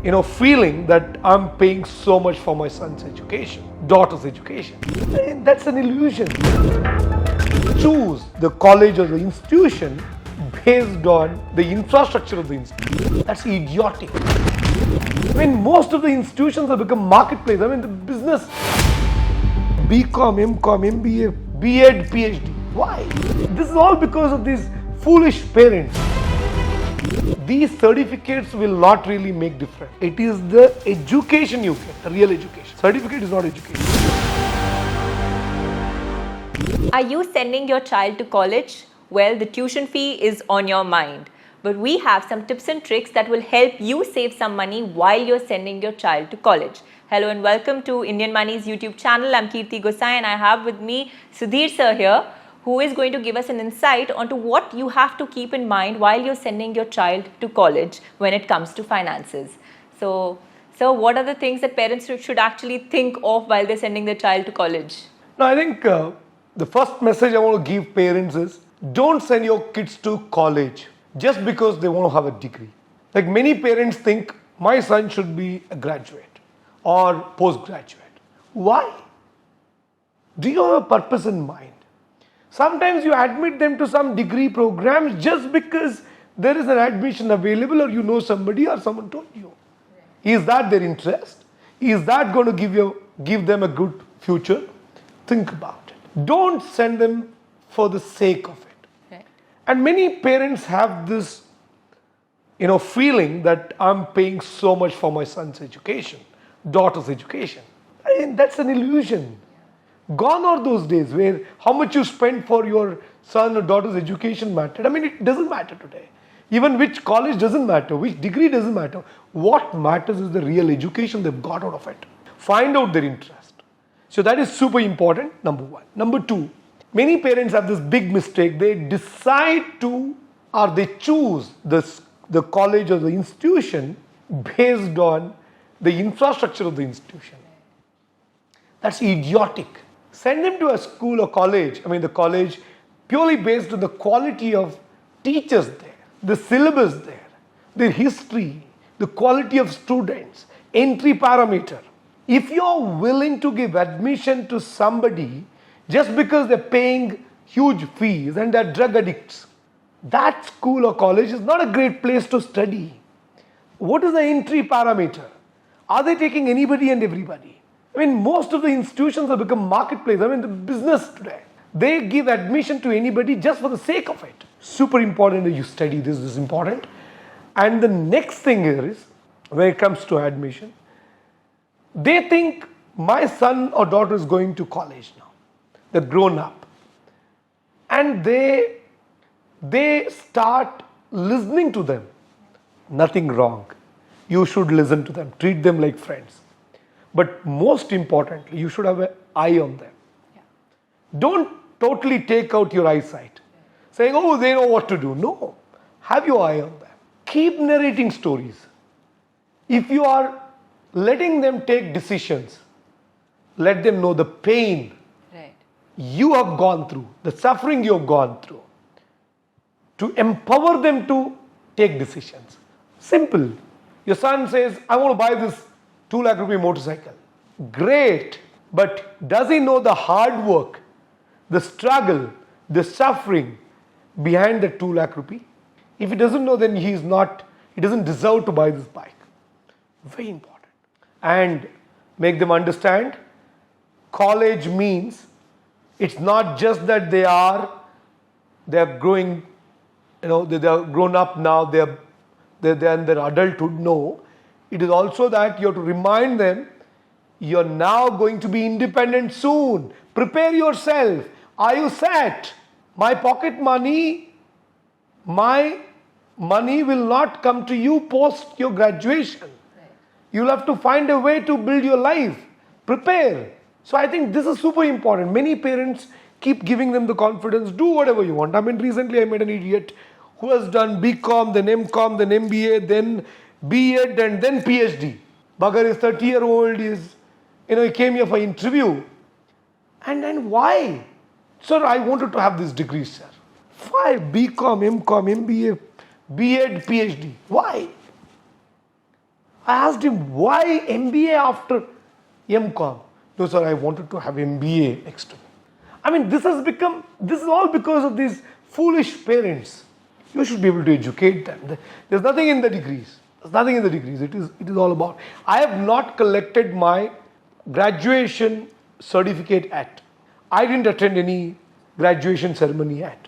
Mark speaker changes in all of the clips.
Speaker 1: feeling that I'm paying so much for my son's education, daughter's education. And that's an illusion. Choose the college or the institution based on the infrastructure of the institution. That's idiotic. Most of the institutions have become marketplace. The business, BCom, MCom, MBA, B.Ed, PhD. Why? This is all because of these foolish parents. These certificates will not really make difference. It is the education you get, the real education. Certificate is not education.
Speaker 2: Are you sending your child to college? Well, the tuition fee is on your mind. But we have some tips and tricks that will help you save some money while you're sending your child to college. Hello and welcome to Indian Money's YouTube channel. I'm Kirti Gosai and I have with me Sudhir sir here, who is going to give us an insight onto what you have to keep in mind while you're sending your child to college when it comes to finances. So, what are the things that parents should actually think of while they're sending their child to college?
Speaker 1: Now, I think the first message I want to give parents is don't send your kids to college just because they want to have a degree. Like many parents think my son should be a graduate or postgraduate. Why? Do you have a purpose in mind? Sometimes you admit them to some degree programs just because there is an admission available or you know somebody or someone told you. Is that their interest? Is that going to give them a good future? Think about it. Don't send them for the sake of it.
Speaker 2: Right.
Speaker 1: And many parents have this feeling that I'm paying so much for my son's education, daughter's education. That's an illusion. Gone are those days where how much you spend for your son or daughter's education mattered. It doesn't matter today. Even which college doesn't matter, which degree doesn't matter. What matters is the real education they've got out of it. Find out their interest. So that is super important, number one. Number two, many parents have this big mistake. They decide to or they choose the college or the institution based on the infrastructure of the institution. That's idiotic. Send them to a school or college, the college, purely based on the quality of teachers there, the syllabus there, the history, the quality of students, entry parameter. If you're willing to give admission to somebody just because they're paying huge fees and they're drug addicts, that school or college is not a great place to study. What is the entry parameter? Are they taking anybody and everybody? Most of the institutions have become marketplace. The business today. They give admission to anybody just for the sake of it. Super important that you study this. This is important. And the next thing here is, when it comes to admission, they think my son or daughter is going to college now. They're grown up. And they start listening to them. Nothing wrong. You should listen to them. Treat them like friends. But most importantly, you should have an eye on them.
Speaker 2: Yeah.
Speaker 1: Don't totally take out your eyesight, saying, oh, they know what to do. No, have your eye on them. Keep narrating stories. If you are letting them take decisions, let them know the pain you have gone through, the suffering you have gone through, to empower them to take decisions. Simple. Your son says, I want to buy this 2 lakh rupee motorcycle. Great. But does he know the hard work, the struggle, the suffering behind the 2 lakh rupee? If he doesn't know, then he doesn't deserve to buy this bike. Very important. And make them understand, college means it's not just that they are growing, they are grown up now, they're in their adulthood. No. It is also that you have to remind them, you're now going to be independent soon. Prepare yourself. Are you set? My pocket money, my money will not come to you post your graduation. You'll have to find a way to build your life. Prepare. So I think this is super important. Many parents keep giving them the confidence, do whatever you want. Recently I met an idiot who has done BCom, then MCom, then MBA, then B.Ed and then PhD. Bugger is 30-year-old, he came here for interview. And then why? Sir, I wanted to have this degree, sir. Why? BCom, MCom, MBA, B.Ed, PhD. Why? I asked him, why MBA after MCOM? No, sir, I wanted to have MBA next to me. I mean, this is all because of these foolish parents. You should be able to educate them. There's nothing in the degrees. There's nothing in the degrees. It is all about. I have not collected my graduation certificate yet. I didn't attend any graduation ceremony yet.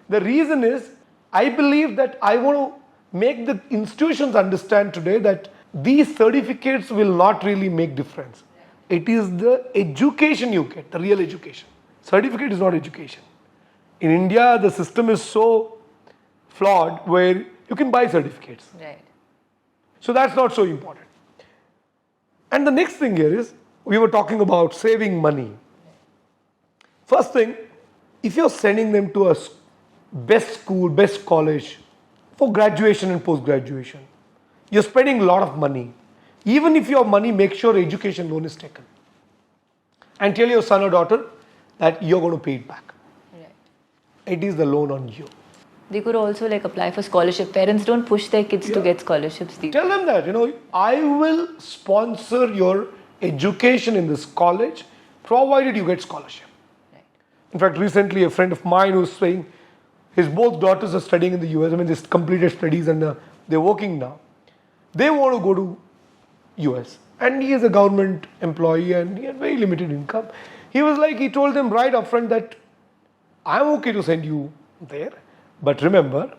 Speaker 1: The reason is, I believe that I want to make the institutions understand today that these certificates will not really make difference. It is the education you get, the real education. Certificate is not education. In India, the system is so flawed where you can buy certificates.
Speaker 2: Right.
Speaker 1: So that's not so important. And the next thing here is, we were talking about saving money. First thing, if you're sending them to a best school, best college for graduation and post-graduation, you're spending a lot of money. Even if you have money, make sure education loan is taken. And tell your son or daughter that you're going to pay it back.
Speaker 2: Right.
Speaker 1: It is the loan on you.
Speaker 2: They could also apply for scholarship. Parents don't push their kids to get scholarships.
Speaker 1: Tell them that, I will sponsor your education in this college provided you get scholarship.
Speaker 2: Right.
Speaker 1: In fact, recently a friend of mine was saying his both daughters are studying in the US. I mean, they completed studies and they're working now. They want to go to US. And he is a government employee and he had very limited income. He told them right up front that I'm okay to send you there. But remember,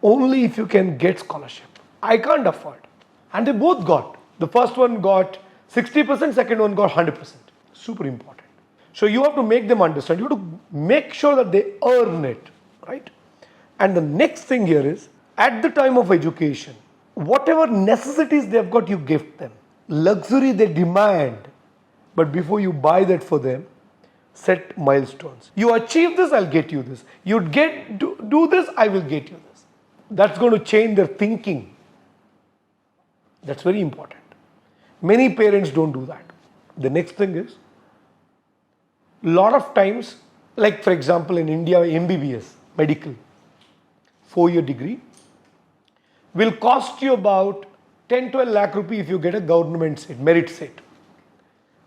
Speaker 1: only if you can get scholarship. I can't afford. And they both got. The first one got 60%, second one got 100%. Super important. So you have to make them understand. You have to make sure that they earn it, right? And the next thing here is, at the time of education, whatever necessities they've got, you gift them. Luxury they demand. But before you buy that for them, set milestones. You achieve this, I'll get you this. You do this, I will get you this. That's going to change their thinking. That's very important. Many parents don't do that. The next thing is, a lot of times, like for example in India, MBBS, medical, 4-year degree, will cost you about 10-12 lakh rupee if you get a government seat, merit seat.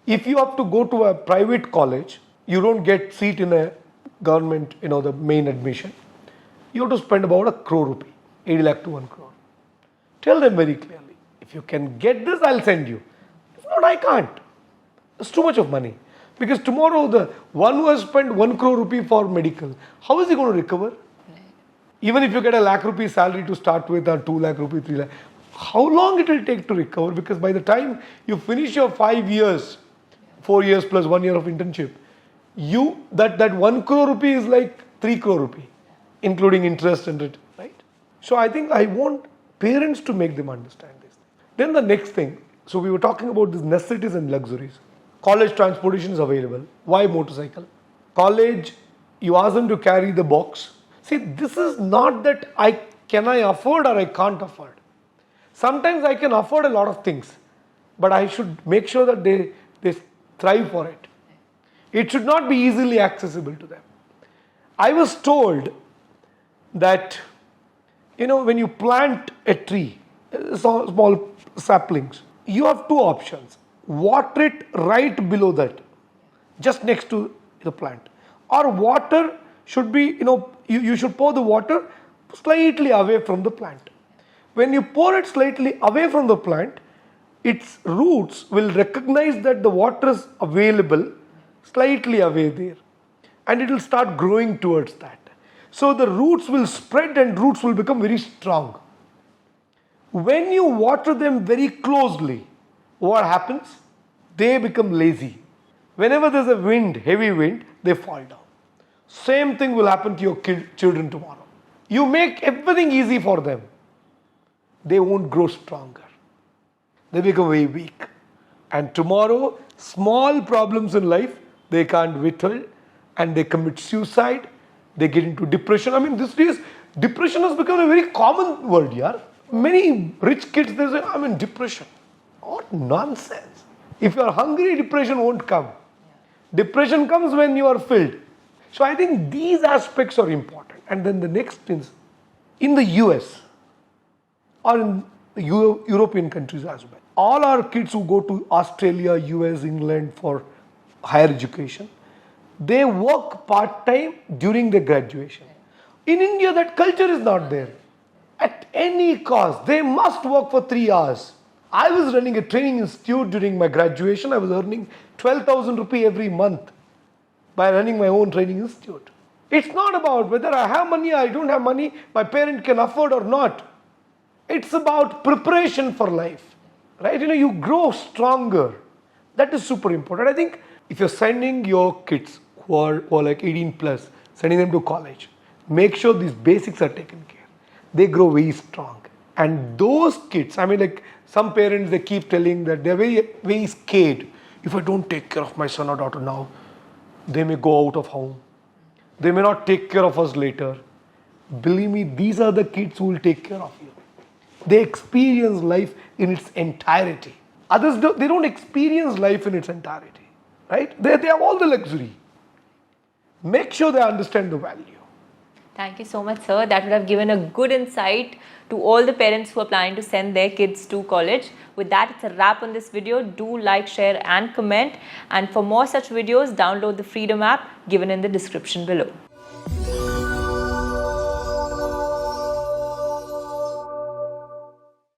Speaker 1: If you have to go to a private college, you don't get seat in a government, the main admission. You have to spend about 1 crore rupee, 80 lakh to 1 crore. Tell them very clearly, if you can get this, I'll send you. If not, I can't. It's too much of money. Because tomorrow, the one who has spent 1 crore rupee for medical, how is he going to recover? Even if you get 1 lakh rupee salary to start with, or 2 lakh rupee, 3 lakh, how long it will take to recover? Because by the time you finish your 5 years, 4 years plus 1 year of internship, that 1 crore rupee is like 3 crore rupee, including interest and it, right? So I think I want parents to make them understand this. Then the next thing, so we were talking about these necessities and luxuries. College transportation is available. Why motorcycle? College, you ask them to carry the box. See, this is not that can I afford or I can't afford. Sometimes I can afford a lot of things, but I should make sure that they thrive for it. It should not be easily accessible to them. I was told that, when you plant a tree, small saplings, you have 2 options. Water it right below that, just next to the plant. Or water should be, you should pour the water slightly away from the plant. When you pour it slightly away from the plant, its roots will recognize that the water is available slightly away there. And it will start growing towards that. So the roots will spread and roots will become very strong. When you water them very closely, what happens? They become lazy. Whenever there's a wind, heavy wind, they fall down. Same thing will happen to your children tomorrow. You make everything easy for them. They won't grow stronger. They become very weak. And tomorrow, small problems in life, they can't withhold and they commit suicide. They get into depression. I mean, these days, depression has become a very common word, yeah. Many rich kids, they say, I'm in depression. What nonsense. If you are hungry, depression won't come. Depression comes when you are filled. So I think these aspects are important. And then the next is, in the US or in European countries as well. All our kids who go to Australia, US, England for higher education, they work part-time during their graduation. In India, that culture is not there. At any cost, they must work for 3 hours. I was running a training institute during my graduation. I was earning 12,000 rupees every month by running my own training institute. It's not about whether I have money or I don't have money, my parent can afford or not. It's about preparation for life, right? You grow stronger. That is super important. I think if you're sending your kids who are like 18 plus, sending them to college, make sure these basics are taken care. They grow very strong. And those kids, like some parents, they keep telling that they're very, very scared. If I don't take care of my son or daughter now, they may go out of home. They may not take care of us later. Believe me, these are the kids who will take care of you. They experience life in its entirety. Others, they don't experience life in its entirety, right? They have all the luxury. Make sure they understand the value.
Speaker 2: Thank you so much, sir. That would have given a good insight to all the parents who are planning to send their kids to college. With that, it's a wrap on this video. Do like, share and comment. And for more such videos, download the Freedom app given in the description below.